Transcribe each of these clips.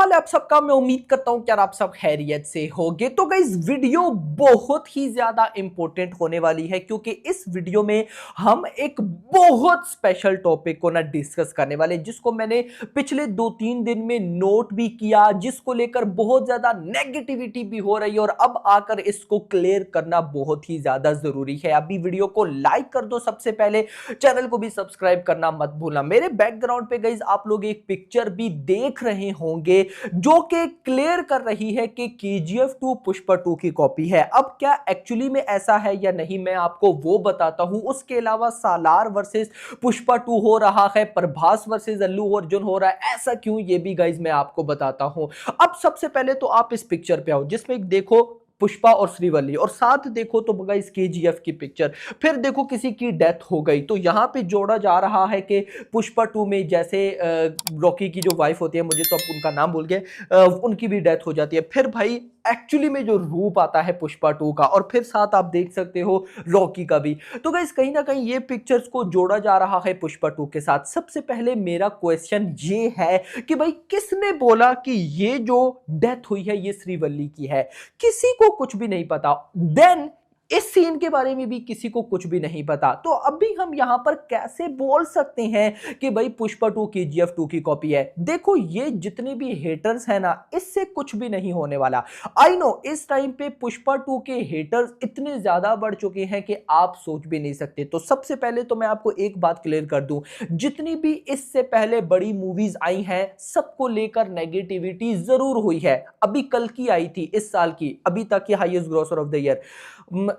हाल है आप सबका। मैं उम्मीद करता हूं कि यार आप सब खैरियत से होगे। तो गाइस वीडियो बहुत ही ज्यादा इंपॉर्टेंट होने वाली है क्योंकि इस वीडियो में हम एक बहुत स्पेशल टॉपिक को ना डिस्कस करने वाले हैं, जिसको मैंने पिछले 2-3 दिन में नोट भी किया, जिसको लेकर बहुत ज्यादा नेगेटिविटी भी हो रही है और अब आकर इसको क्लियर करना बहुत ही ज्यादा जरूरी है। अभी वीडियो को लाइक कर दो, सबसे पहले चैनल को भी सब्सक्राइब करना मत भूलना। मेरे बैकग्राउंड पे गाइस आप लोग एक पिक्चर भी देख रहे होंगे जो कि क्लियर कर रही है कि केजीएफ 2 पुष्पा 2 की कॉपी है। अब क्या एक्चुअली में ऐसा है या नहीं, मैं आपको वो बताता हूं। उसके अलावा सालार वर्सेस पुष्पा 2 हो रहा है, प्रभास वर्सेस अल्लू अर्जुन हो रहा है, ऐसा क्यों ये भी गाइस मैं आपको बताता हूं। अब सबसे पहले तो आप इस पिक्चर पे आओ जिसमें देखो पुष्पा और श्रीवल्ली, और साथ देखो तो गाइस केजीएफ की पिक्चर, फिर देखो किसी की डेथ हो गई। तो यहां पे जोड़ा जा रहा है कि पुष्पा 2 में जैसे रॉकी की जो वाइफ होती है, मुझे तो अब उनका नाम भूल गया, उनकी भी डेथ हो जाती है। फिर भाई एक्चुअली में जो रूप आता है पुष्पा 2 का, और फिर साथ आप देख सकते हो रॉकी का भी। तो गाइस कहीं ना कहीं ये पिक्चर्स को जोड़ा जा रहा है पुष्पा 2 के साथ। सबसे पहले मेरा क्वेश्चन ये है कि भाई किसने बोला कि ये जो डेथ हुई है ये श्रीवल्ली की है? किसी को कुछ भी नहीं पता। देन इस सीन के बारे में भी किसी को कुछ भी नहीं पता। तो अभी हम यहां पर कैसे बोल सकते हैं कि भाई पुष्पा 2 केजीएफ 2 की कॉपी है? देखो ये जितने भी हेटर्स हैं ना, इससे कुछ भी नहीं होने वाला। आई नो इस टाइम पे पुष्पा 2 के हेटर्स इतने ज्यादा बढ़ चुके हैं कि आप सोच भी नहीं सकते। तो सबसे पहले तो मैं आपको एक बात क्लियर कर दूं, जितनी भी इससे पहले बड़ी मूवीज आई हैं सबको लेकर नेगेटिविटी जरूर हुई है। अभी कल की आई थी इस साल की, अभी तक की highest grocer of the year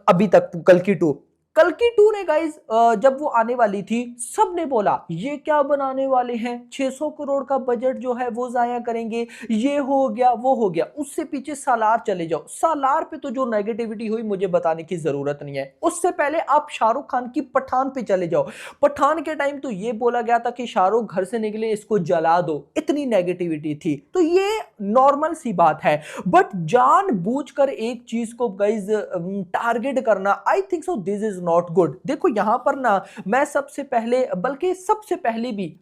अभी तक, कल की टू ने गाइस जब वो आने वाली थी सब ने बोला ये क्या बनाने वाले हैं, 600 करोड़ का बजट जो है वो जाया करेंगे, ये हो गया वो हो गया। उससे पीछे सालार चले जाओ, सालार पे तो जो नेगेटिविटी हुई मुझे बताने की जरूरत नहीं है। उससे पहले आप शाहरुख खान की पठान पे चले जाओ, पठान के टाइम तो ये बोला गया था कि शाहरुख घर से निकले इसको जला दो, इतनी नेगेटिविटी थी। तो ये नॉर्मल सी बात है, बट जानबूझकर एक चीज को गाइस टारगेट करना, I think so this is not good. देखो यहां पर ना मैं सबसे पहले, बल्कि सबसे पहले भी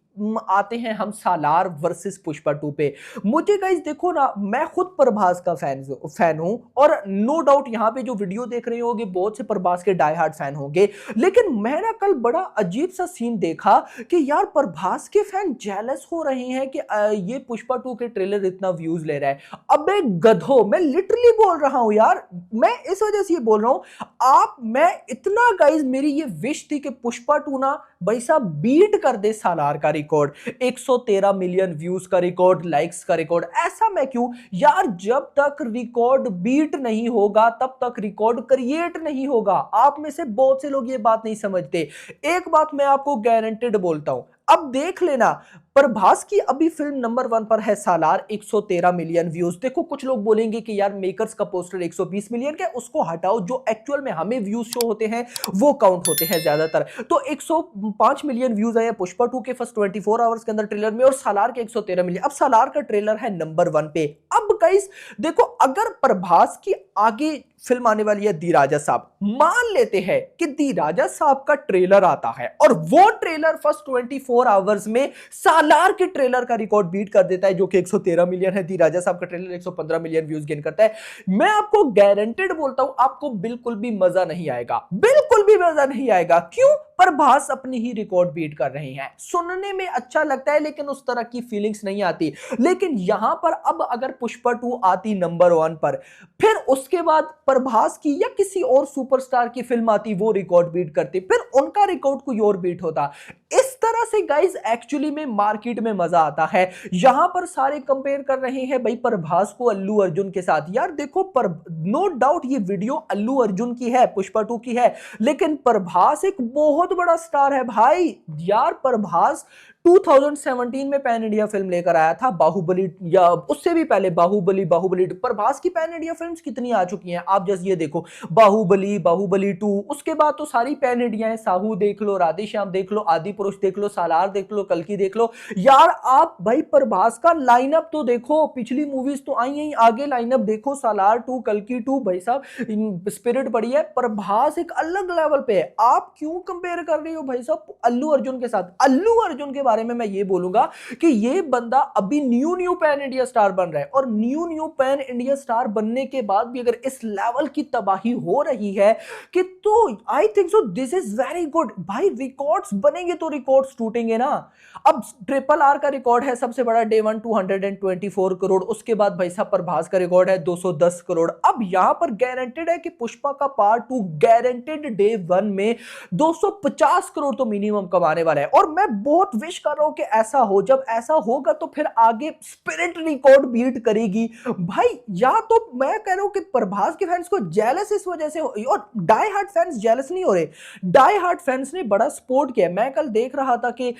आते हैं हम सालार वर्सेस पुष्पा 2 पे। मुझे गाइस देखो ना, मैं खुद प्रभास का फैन हूं, और नो डाउट यहां पे जो वीडियो देख रहे होंगे बहुत से प्रभास के डाई हार्ड फैन होंगे। लेकिन मैं ना कल बड़ा अजीब सा सीन देखा कि यार प्रभास के फैन जेलस हो रहे हैं कि ये पुष्पा 2 के ट्रेलर इतना व्यूज ले रहा है। अबे गधो, मैं लिटरली बोल रहा हूं यार, मैं इस वजह से ये बोल रहा हूं। मैं इतना गाइस, मेरी ये विश थी कि पुष्पा 2 ना भाई साहब बीट कर दे सालार का रिकॉर्ड, 113 मिलियन व्यूज का रिकॉर्ड, लाइक्स का रिकॉर्ड। ऐसा मैं क्यों यार, जब तक रिकॉर्ड बीट नहीं होगा तब तक रिकॉर्ड क्रिएट नहीं होगा। आप में से बहुत से लोग ये बात नहीं समझते। एक बात मैं आपको गारंटेड बोलता हूं, अब देख लेना, प्रभास की अभी फिल्म नंबर 1 पर है सालार, 113 मिलियन व्यूज। देखो कुछ लोग बोलेंगे कि यार मेकर्स का पोस्टर 120 मिलियन का, उसको हटाओ, जो एक्चुअल में हमें व्यूज शो होते हैं वो काउंट होते हैं ज्यादातर। तो 105 मिलियन व्यूज आए पुष्पा 2 के फर्स्ट 24 आवर्स के अंदर ट्रेलर में, और सालार के 113 मिलियन। अब सालार का ट्रेलर है नंबर 1 पे। अब गाइस देखो, अगर प्रभास की आगे फिल्म आने वाली है दी राजा साहब, मान लेते हैं कि दी राजा साहब का ट्रेलर आता है और वो ट्रेलर फर्स्ट 24 आवर्स में सालार के ट्रेलर का रिकॉर्ड बीट कर देता है, जो कि 113 मिलियन है। दी राजा साहब का ट्रेलर 115 मिलियन व्यूज गेन करता है। मैं आपको गारंटेड बोलता हूं, आपको बिल्कुल भी मजा नहीं आएगा, बिल्कुल भी मजा नहीं आएगा। क्यों? प्रभास अपनी ही रिकॉर्ड बीट कर रहे हैं। सुनने में अच्छा लगता है लेकिन उस तरह की फीलिंग्स नहीं आती। लेकिन यहां पर अब अगर पुष्पा 2 आती नंबर 1 पर, फिर उसके बाद प्रभास की या किसी और सुपरस्टार की फिल्म आती, वो रिकॉर्ड बीट करती, फिर उनका रिकॉर्ड कोई और बीट होता। इस तरह से गाइस एक्चुअली में मार्केट में मजा आता है। यहां पर सारे कंपेयर कर रहे हैं भाई प्रभास को अल्लू अर्जुन के साथ। यार देखो, नो डाउट ये वीडियो अल्लू अर्जुन की है, पुष्पा 2 की है, लेकिन प्रभास एक बहुत बड़ा स्टार है भाई। यार प्रभास 2017 में पैन इंडिया फिल्म लेकर आया था, बाहुबली, या उससे भी पहले बाहुबली। प्रभास की पैन इंडिया फिल्म्स कितनी आ चुकी हैं, आप जस्ट ये देखो, बाहुबली 2, उसके बाद तो सारी पैन इंडिया है। साहू देख लो, राधेश्याम देख लो, आदि पुरुष देख लो, सालार देख लो, कल्कि देख लो। यार आप भाई प्रभास का लाइनअप तो देखो, पिछली मूवीज तो आई हैं, आगे लाइनअप देखो, सालार 2, कल्कि 2, भाई साहब स्पिरिट बड़ी है। प्रभास एक अलग लेवल पे है। आप क्यों कंपेयर कर रहे हो भाई साहब अल्लू अर्जुन के साथ? अल्लू अर्जुन के बारे में मैं ये बोलूंगा कि ये बंदा अभी न्यू पैन इंडिया स्टार बन रहा है, और न्यू पैन इंडिया स्टार बनने के बाद भी अगर इस लेवल की तबाही हो रही है कि, तो I think so this is very good भाई। रिकॉर्ड्स बनेंगे तो रिकॉर्ड्स टूटेंगे ना। अब ट्रिपल आर का रिकॉर्ड है सबसे बड़ा डे वन 224 करोड़, उसके बाद भाई साहब प्रभास का रिकॉर्ड है 210 करोड़। अब यहां पर गारंटेड है कि पुष्पा का पार्ट 2 गारंटेड डे वन में 250 करोड़ तो मिनिमम कमाने वाला है। और मैं बहुत विश कर रहा हूं कि ऐसा हो। जब ऐसा होगा तो फिर आगे स्पिरिट रिकॉर्ड बीट करेगी भाई। या तो मैं कह रहा हूं कि प्रभास के फैंस को जेलस इस वजह से, और डाई हार्ड फैंस जेलस नहीं हो रहे, डाई हार्ड फैंस ने बड़ा सपोर्ट किया। मैं कल देख रहा था कि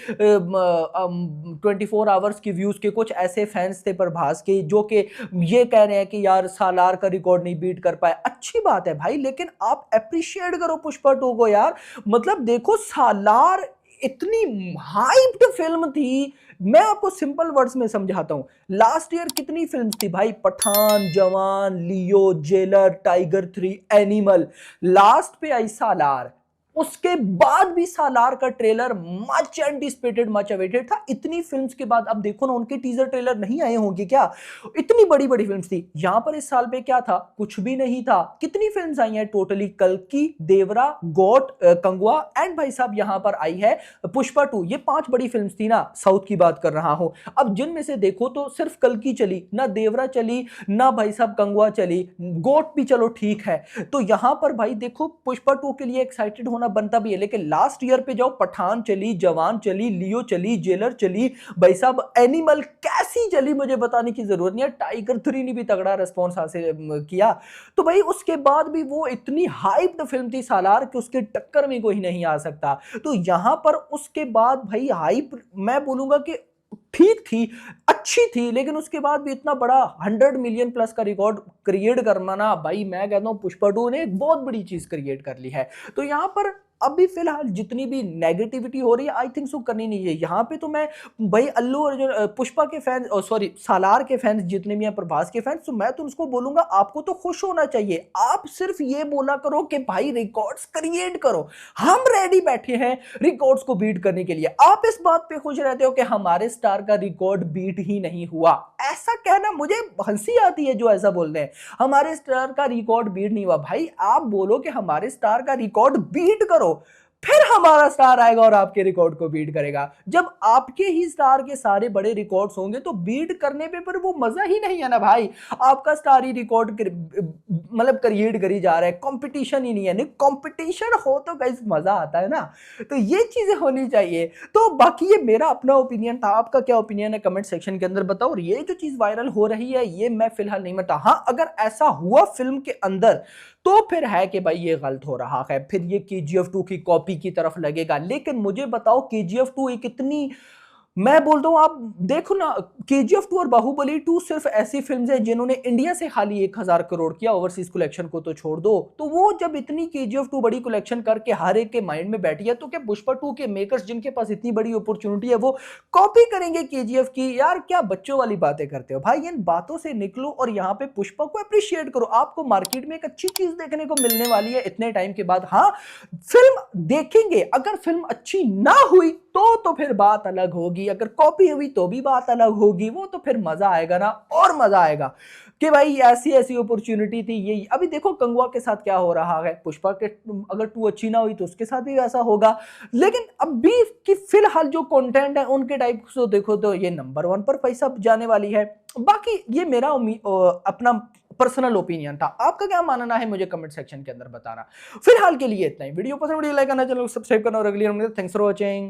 24 आवर्स की व्यूज के कुछ ऐसे फैंस थे प्रभास के जो कि ये कह रहे हैं कि यार सालार का रिकॉर्ड नहीं बीट कर पाए। अच्छी बात है भाई, लेकिन आप अप्रिशिएट करो पुष्पा 2 को यार। मतलब देखो सालार इतनी हाइप्ड फिल्म थी। मैं आपको सिंपल वर्ड्स में समझाता हूं। लास्ट ईयर कितनी फिल्म्स थी भाई? पठान, जवान, लियो, जेलर, टाइगर 3, एनिमल। लास्ट पे आई सालार। उसके बाद भी सालार का trailer much anticipated, much awaited था। इतनी फिल्म्स के बाद अब देखो ना, उनके टीजर ट्रेलर नहीं आए होंगे क्या? इतनी बड़ी बड़ी फिल्म्स थी। यहां पर इस साल पे क्या था? कुछ भी नहीं था। कितनी फिल्म्स आई हैं टोटली? कल्कि, देवरा, गोट, कंगुआ एंड भाई साहब यहां पर आई है पुष्पा 2। ये 5 बड़ी फिल्म्स थी ना, साउथ की बात कर रहा हूं। अब जिनमें से देखो तो सिर्फ कल्कि चली ना, देवरा चली ना, भाई साहब कंगुआ चली, गोट भी चलो ठीक है। तो यहां पर भाई देखो पुष्पा 2 के लिए एक्साइटेड होना बनता भी है। लेकिन लास्ट ईयर पे जाओ, पठान चली, जवान चली, लियो चली, जेलर चली, भाई साहब एनिमल कैसी चली मुझे बताने की जरूरत नहीं है। टाइगर 3 ने भी तगड़ा रिस्पॉन्स हासिल किया। तो भाई उसके बाद भी वो इतनी हाइप्ड फिल्म थी सालार कि उसके टक्कर में कोई नहीं आ सकता। तो यहां पर उसके बाद भाई हाइप मैं बोलूंगा कि ठीक थी, अच्छी थी, लेकिन उसके बाद भी इतना बड़ा 100 मिलियन प्लस का रिकॉर्ड क्रिएट करना भाई, मैं कहता हूं पुष्पा 2 ने एक बहुत बड़ी चीज क्रिएट कर ली है। तो यहां पर अभी फिलहाल जितनी भी नेगेटिविटी हो रही है, आई थिंक सो करनी नहीं है। यहां पे तो मैं भाई अल्लू अर्जुन, पुष्पा के फैंस, सॉरी सालार के फैंस जितने भी हैं, प्रभास के फैंस, तो मैं तो उसको बोलूंगा आपको तो खुश होना चाहिए। आप सिर्फ ये बोला करो कि भाई रिकॉर्ड्स क्रिएट करो, हम रेडी बैठे हैं रिकॉर्ड्स को बीट करने के लिए। आप इस बात पे खुश रहते हो कि हमारे स्टार का रिकॉर्ड बीट ही नहीं हुआ। ऐसा कहना मुझे हंसी आती है जो ऐसा बोलते हैं, हमारे स्टार का रिकॉर्ड बीट नहीं हुआ। भाई आप बोलो कि हमारे स्टार का रिकॉर्ड बीट करो, फिर हमारा स्टार आएगा और आपके रिकॉर्ड को बीट करेगा। जब आपके ही स्टार के सारे बड़े रिकॉर्ड्स होंगे तो बीट करने पे पर वो मजा ही नहीं है ना भाई। आपका स्टार ही रिकॉर्ड मतलब क्रिएट करी जा रहा है, कंपटीशन ही नहीं है। नहीं कंपटीशन हो तो गाइस मजा आता है ना। तो ये चीजें होनी चाहिए। तो बाकी ये मेरा अपना ओपिनियन था, आपका क्या ओपिनियन है कमेंट सेक्शन के अंदर बताओ। और ये जो चीज वायरल हो रही है ये मैं फिलहाल नहीं मानता। हाँ अगर ऐसा हुआ फिल्म के अंदर तो फिर है कि भाई ये गलत हो रहा है, फिर ये KGF 2 की कॉपी की तरफ लगेगा। लेकिन मुझे बताओ KGF 2 एक इतनी, मैं बोलता हूं आप देखो ना, KGF 2 और बाहुबली 2 सिर्फ ऐसी फिल्म्स हैं जिन्होंने इंडिया से खाली 1000 करोड़ किया, ओवरसीज कलेक्शन को तो छोड़ दो। तो वो जब इतनी KGF 2 बड़ी कलेक्शन करके हर एक के माइंड में बैठी है, तो क्या पुष्पा 2 के मेकर्स जिनके पास इतनी बड़ी अपॉर्चुनिटी है वो कॉपी करेंगे KGF की? यार क्या बच्चों वाली बातें करते हो भाई। इन बातों से निकलो और यहाँ पे पुष्पा को अप्रिशिएट करो। आपको मार्केट में एक अच्छी चीज देखने को मिलने वाली है इतने टाइम के बाद। हाँ फिल्म देखेंगे, अगर फिल्म अच्छी ना हुई तो फिर बात अलग होगी, अगर कॉपी हुई तो भी बात अलग होगी। वो तो फिर मजा आएगा ना, और मजा आएगा कि भाई ऐसी ऐसी अपॉर्चुनिटी थी। ये अभी देखो कंगुआ के साथ क्या हो रहा है, पुष्पा के अगर 2 अच्छी ना हुई तो उसके साथ भी वैसा होगा। लेकिन अभी की फिलहाल जो कंटेंट है उनके टाइप से देखो तो ये नंबर 1 पर पैसा जाने वाली है। बाकी ये मेरा अपना पर्सनल ओपिनियन था। आपका क्या मानना है मुझे कमेंट सेक्शन के अंदर बताना। फिलहाल के लिए इतना ही। वीडियो पसंद वीडियो लाइक करना, चैनल को सब्सक्राइब करना और अगली वीडियो में थैंक्स फॉर वॉचिंग।